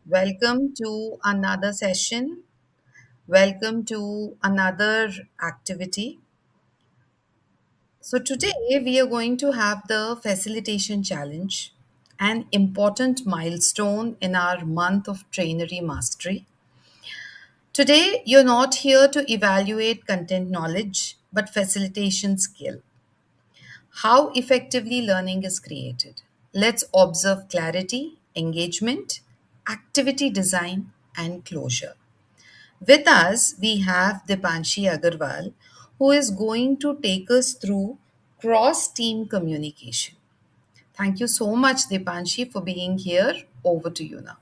Welcome to another session. Welcome to another activity. So, today we are going to have the facilitation challenge, an important milestone in our month of trainery mastery. Today, you're not here to evaluate content knowledge, but facilitation skill, how effectively learning is created. Let's observe clarity, engagement, activity design, and closure. With us, we have Dipanshi Agarwal, who is going to take us through cross team communication. Thank you so much, Dipanshi, for being here. Over to you now.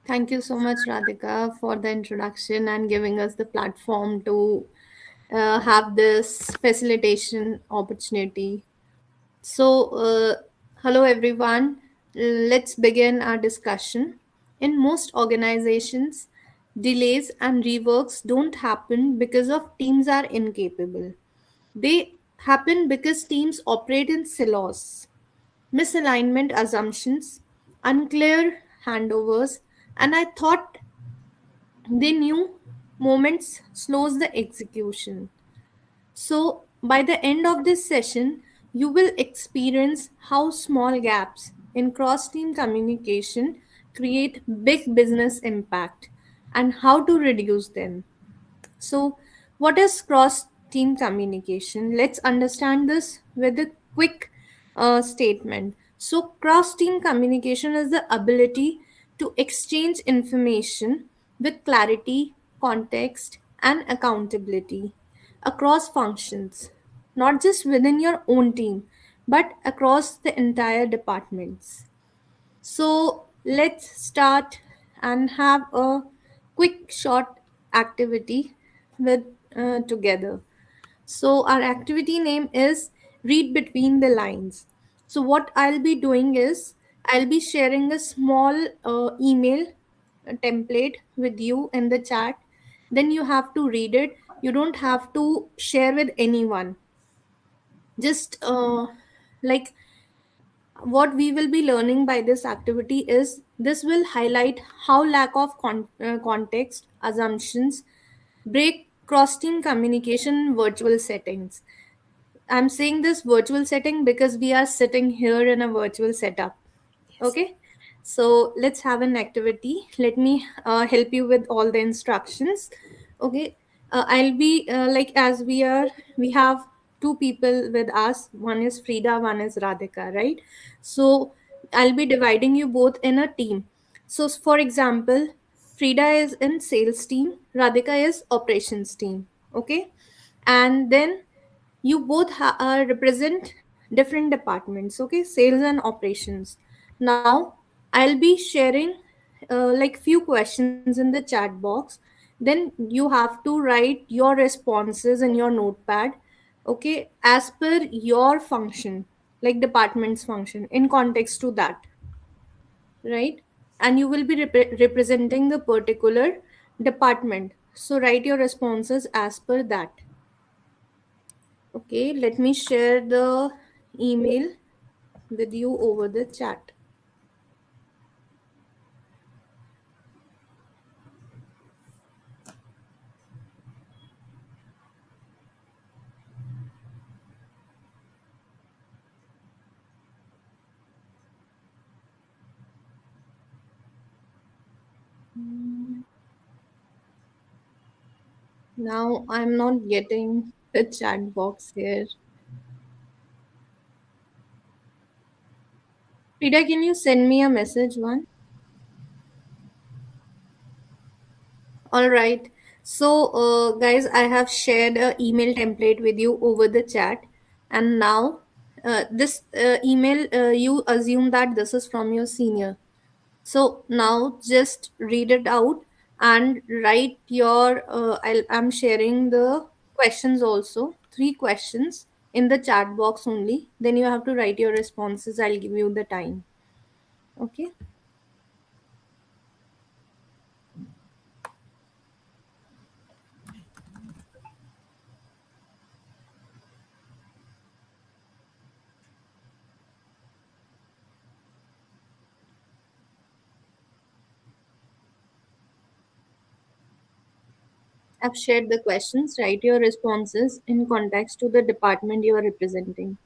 Thank you so much, Radhika, for the introduction and giving us the platform to have this facilitation opportunity. So, hello everyone. Let's begin our discussion. In most organizations, delays and reworks don't happen because of teams are incapable. They happen because teams operate in silos, misalignment assumptions, unclear handovers, and I thought they knew moments slows the execution. So by the end of this session, you will experience how small gaps in cross team communication create big business impact and how to reduce them. So, what is cross team communication? Let's understand this with a quick statement. So, cross team communication is the ability to exchange information with clarity, context, and accountability across functions, not just within your own team, but across the entire departments. So let's start and have a quick short activity with together. So our activity name is Read Between the Lines. So what I'll be doing is I'll be sharing a small email template with you in the chat. Then you have to read it. You don't have to share with anyone. Just like what we will be learning by this activity is this will highlight how lack of context assumptions break cross team communication in virtual settings. I'm saying this virtual setting because we are sitting here in a virtual setup. Yes. Okay, so let's have an activity. Let me help you with all the instructions. Okay, I'll be like as we have two people with us. One is Frida, one is Radhika, right? So I'll be dividing you both in a team. So for example, Frida is in sales team, Radhika is operations team. Okay, and then you both represent different departments, okay, sales and operations. Now I'll be sharing like few questions in the chat box. Then you have to write your responses in your notepad, okay, as per your function, like department's function in context to that, right? And you will be representing the particular department, so write your responses as per that. Okay, let me share the email with you over the chat. Mm, Now I'm not getting the chat box here. Frida, can you send me a message one? All right. So, guys, I have shared an email template with you over the chat, and now this email you assume that this is from your senior. So now just read it out and write your. I'm sharing the questions also, three questions in the chat box only. Then you have to write your responses. I'll give you the time. Okay. I've shared the questions. Write your responses in context to the department you are representing.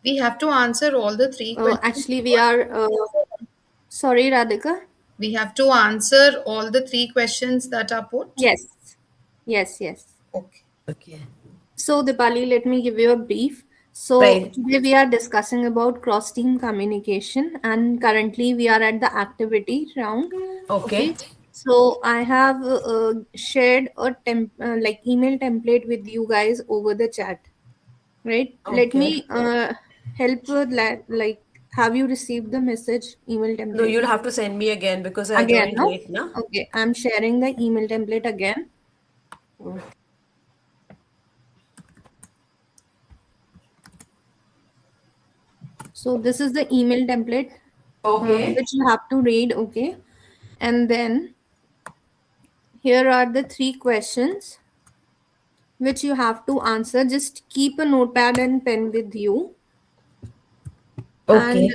We have to answer all the three questions. Actually, we are. Sorry, Radhika. We have to answer all the three questions that are put. Yes. Yes, yes. Okay. Okay. So, Dipali, let me give you a brief. So, Right. today we are discussing about cross team communication, and currently we are at the activity round. Okay. Okay. So, I have shared a like email template with you guys over the chat. Right. Let Okay. me help with like, have you received the message email No, template? you'll have to send me again because I Again, joined no? late, na? Okay, I'm sharing the email template again. So this is the email template Okay. which you have to read, okay? And then here are the three questions which you have to answer. Just keep a notepad and pen with you. And Okay.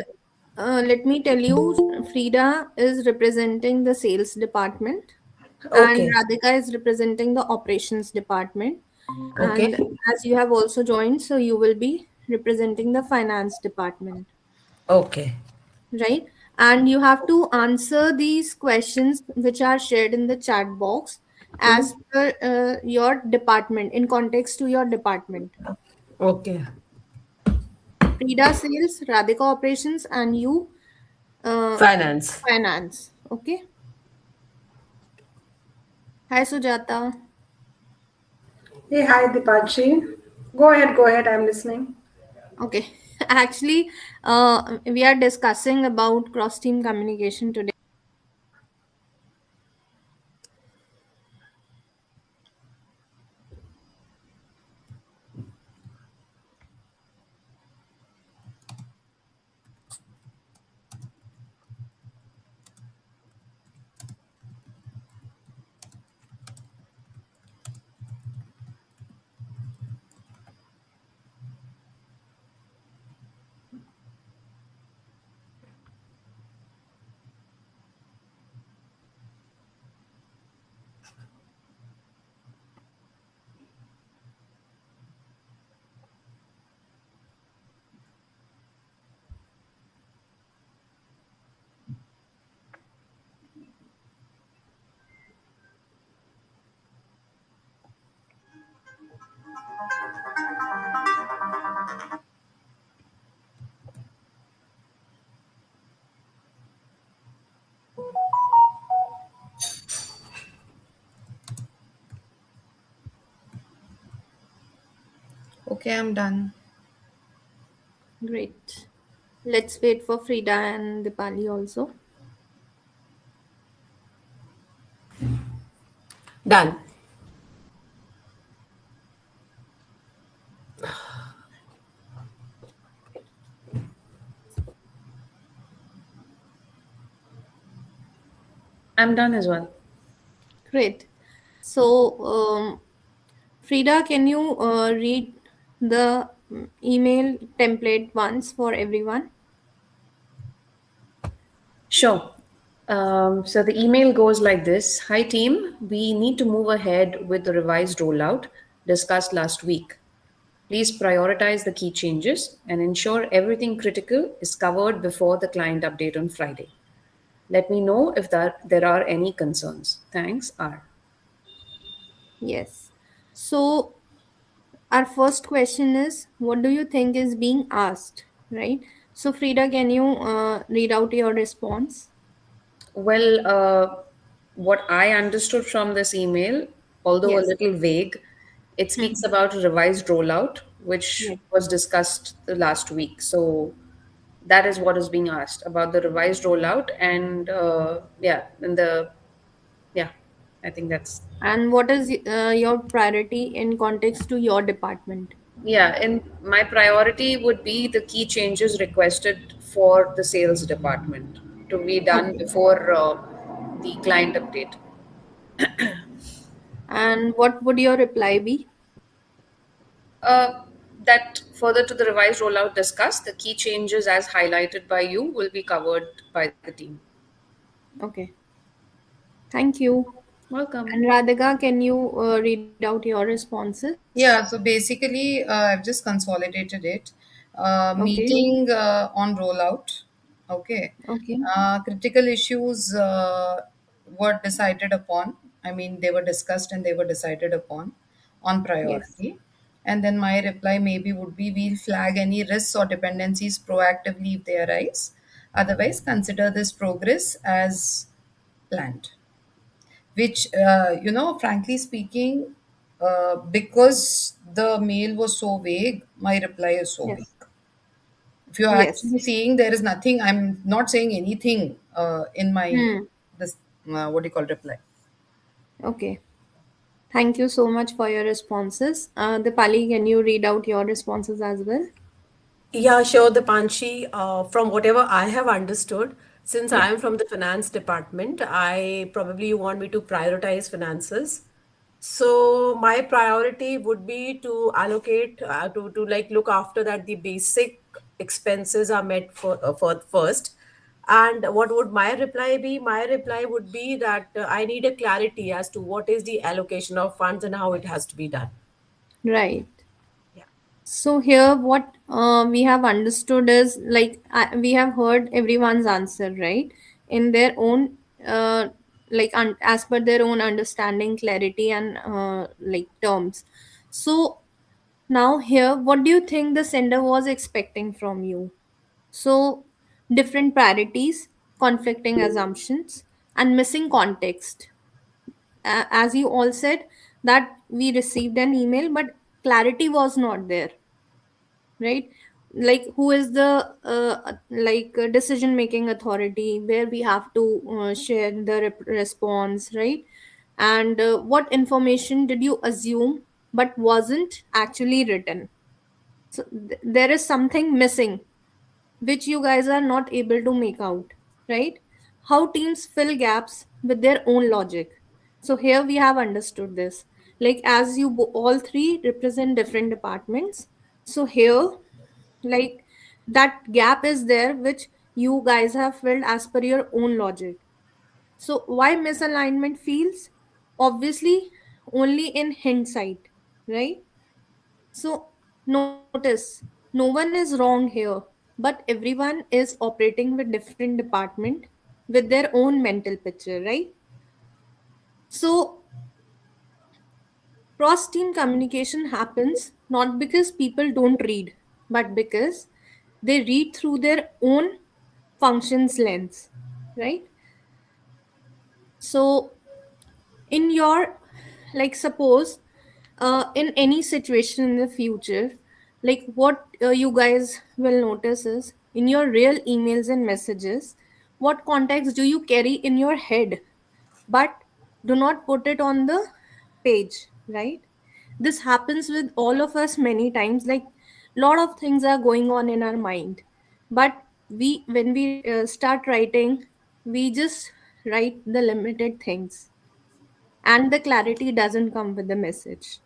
let me tell you, Frida is representing the sales department, and Okay. Radhika is representing the operations department. Okay. And as you have also joined, so you will be representing the finance department, Okay. right? And you have to answer these questions which are shared in the chat box as per your department, in context to your department. Okay. Frida sales, Radhika operations, and you uh, Finance. finance. Okay. Hi, Sujata. Hey, hi, Dipanshi. Go ahead, I'm listening. Okay. Actually, we are discussing about cross team communication today. Okay, I'm done. Great. Let's wait for Frida and Dipali also. Done. I'm done as well. Great. So, Frida, can you read the email template once for everyone? Sure. So the email goes like this. Hi, team. We need to move ahead with the revised rollout discussed last week. Please prioritize the key changes and ensure everything critical is covered before the client update on Friday. Let me know if there are any concerns. Thanks, R. Yes. So, our first question is, what do you think is being asked, right? So, Frida, can you read out your response? Well, what I understood from this email, although a Yes. little vague, it speaks about a revised rollout, which Yes. was discussed the last week. So That is what is being asked about the revised rollout, and yeah, I think that's And what is your priority in context to your department? yeah. And my priority would be the key changes requested for the sales department to be done Okay. before the client update. And what would your reply be? Uh, that further to the revised rollout discussed, the key changes as highlighted by you will be covered by the team. Okay. Thank you. Welcome. And Radhika, can you read out your responses? Yeah, so basically, I've just consolidated it. Okay. Meeting on rollout. Okay. Okay. Critical issues were decided upon. I mean, they were discussed and they were decided upon on Yes. priority. And then my reply maybe would be we'll flag any risks or dependencies proactively if they arise. Otherwise, consider this progress as planned, which frankly speaking, because the mail was so vague, my reply is so Yes. vague. If you're Yes. actually seeing, there is nothing, I'm not saying anything in my Hmm. this what do you call reply. Okay. Thank you so much for your responses. Dipali, can you read out your responses as well? Yeah, sure, Dipanshi. From whatever I have understood, since Yeah. I am from the finance department, I probably you want me to prioritize finances. So my priority would be to allocate to like look after that the basic expenses are met for first. And what would my reply be? My reply would be that I need a clarity as to what is the allocation of funds and how it has to be done. Right. Yeah. So here, what we have understood is like we have heard everyone's answer, right? In their own, like as per their own understanding, clarity, and like terms. So now here, what do you think the sender was expecting from you? So different priorities, conflicting assumptions, and missing context. As you all said, that we received an email, but clarity was not there, right? Like who is the decision making authority where we have to share the response, right? And what information did you assume but wasn't actually written? So there is something missing which you guys are not able to make out, right? How teams fill gaps with their own logic. So here we have understood this. Like as you all three represent different departments, so here, like, that gap is there which you guys have filled as per your own logic. So why misalignment feels obviously only in hindsight, right? So notice, no one is wrong here, but everyone is operating with different department with their own mental picture, right? So cross team communication happens not because people don't read, but because they read through their own functions lens, right? So in your, like, suppose in any situation in the future, like what you guys will notice is in your real emails and messages, what context do you carry in your head but do not put it on the page, right? This happens with all of us many times. Like, lot of things are going on in our mind, but we when we start writing, we just write the limited things, and the clarity doesn't come with the message.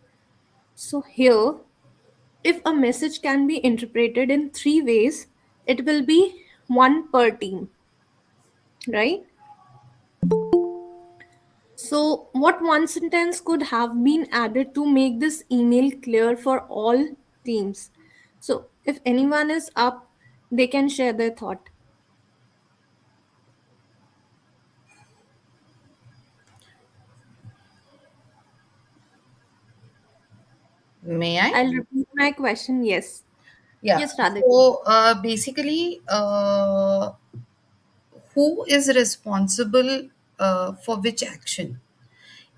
So here, if a message can be interpreted in three ways, it will be one per team, right? So, what one sentence could have been added to make this email clear for all teams? So, if anyone is up, they can share their thought. May I? I'll repeat my question. Yes. Yeah. Yes, Radhika. So basically, who is responsible for which action?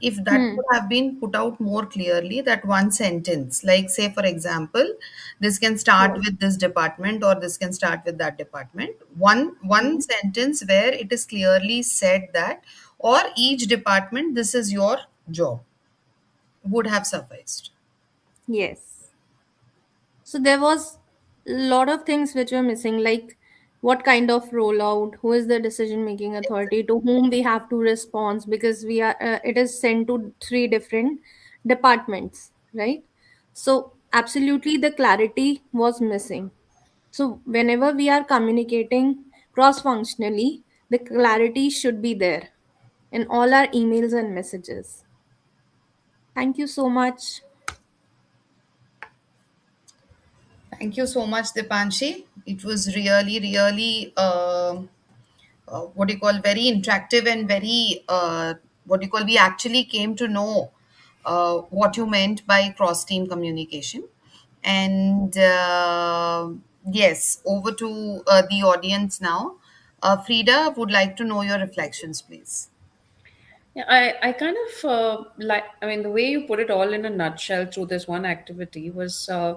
if that would have been put out more clearly, that one sentence, like say for example, this can start with this department or this can start with that department, one sentence where it is clearly said that, or each department, this is your job, would have sufficed. Yes. So there was a lot of things which were missing, like what kind of rollout, who is the decision making authority, to whom we have to respond, because we are it is sent to three different departments, right? So absolutely the clarity was missing. So whenever we are communicating cross functionally, the clarity should be there in all our emails and messages. Thank you so much. Thank you so much, Dipanshi. It was really, really, what do you call, very interactive and very, what do you call, we actually came to know what you meant by cross team communication. And yes, over to the audience now. Frida, would like to know your reflections, please. Yeah, I kind of like, I mean, the way you put it all in a nutshell through this one activity was uh,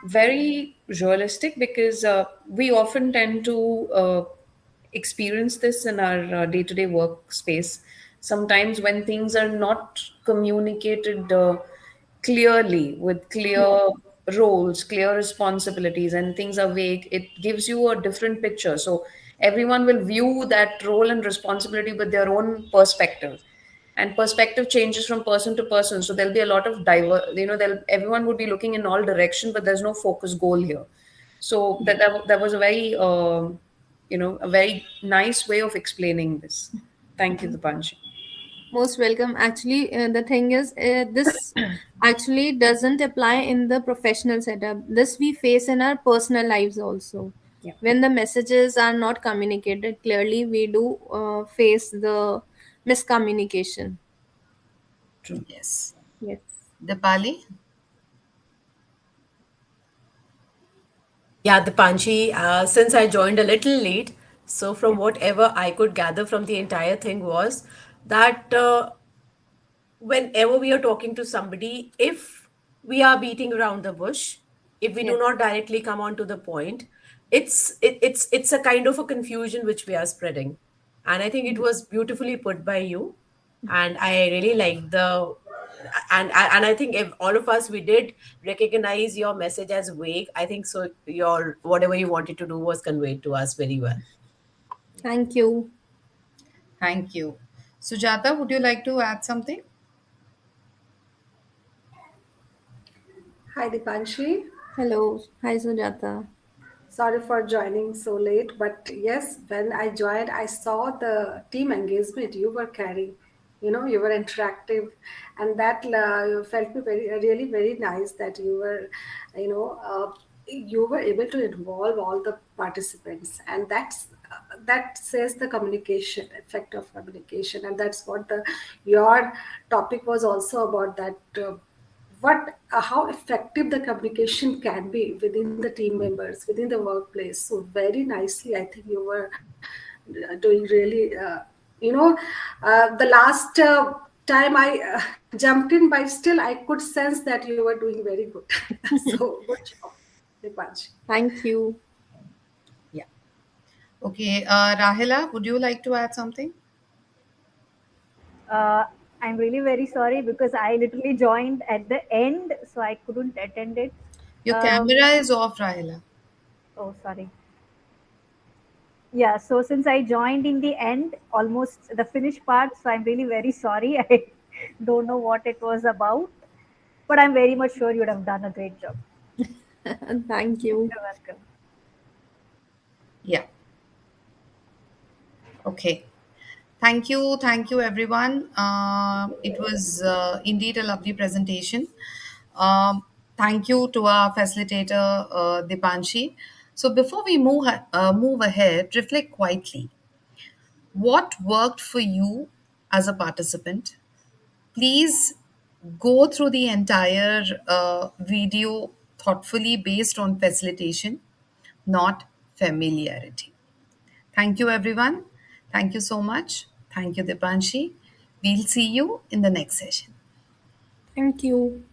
very realistic, because we often tend to experience this in our day to day workspace. Sometimes when things are not communicated clearly, with clear roles, clear responsibilities, and things are vague, it gives you a different picture. So everyone will view that role and responsibility with their own perspective, and perspective changes from person to person. So there'll be a lot of everyone would be looking in all direction, but there's no focus goal here. So that was a very a very nice way of explaining this. Thank you, Dipanshi. Most welcome. Actually, the thing is, this actually doesn't apply in the professional setup. This we face in our personal lives also. Yeah. When the messages are not communicated clearly, we do face the miscommunication. True. Yes. Yes. Dipali? Yeah, Dipanshi, since I joined a little late, so from whatever I could gather from the entire thing was that whenever we are talking to somebody, if we are beating around the bush, if we do Yes. not directly come on to the point, it's a kind of a confusion which we are spreading. And I think it was beautifully put by you, and I really like the and I think if all of us we did recognize your message as vague, I think so your whatever you wanted to do was conveyed to us very well. Thank you. Thank you. Sujata, would you like to add something? Hi, Dipanshi. Hello. Hi, Sujata. Sorry for joining so late, but yes, when I joined, I saw the team engagement you were carrying. You were interactive, and that felt me really very nice that you were able to involve all the participants, and that says the communication effect of communication, and that's what your topic was also about. That. What how effective the communication can be within the team members within the workplace. So very nicely, I think you were doing really the last time I jumped in, but still I could sense that you were doing very good. So good job, Dipansh. Thank you. Yeah. Okay. Rahila, would you like to add something? Uh, I'm really very sorry because I literally joined at the end, so I couldn't attend it. Your Um, camera is off, Rahila. oh, sorry. Yeah, so since I joined in the end, almost the finished part, so I'm really very sorry. I don't know what it was about, but I'm very much sure you'd have done a great job. Thank you. You're welcome. Yeah. Okay. Thank you, everyone. It was indeed a lovely presentation. Thank you to our facilitator, Dipanshi. So before we move ahead, reflect quietly. What worked for you as a participant? Please go through the entire video thoughtfully based on facilitation, not familiarity. Thank you, everyone. Thank you so much. Thank you, Dipanshi. We'll see you in the next session. Thank you.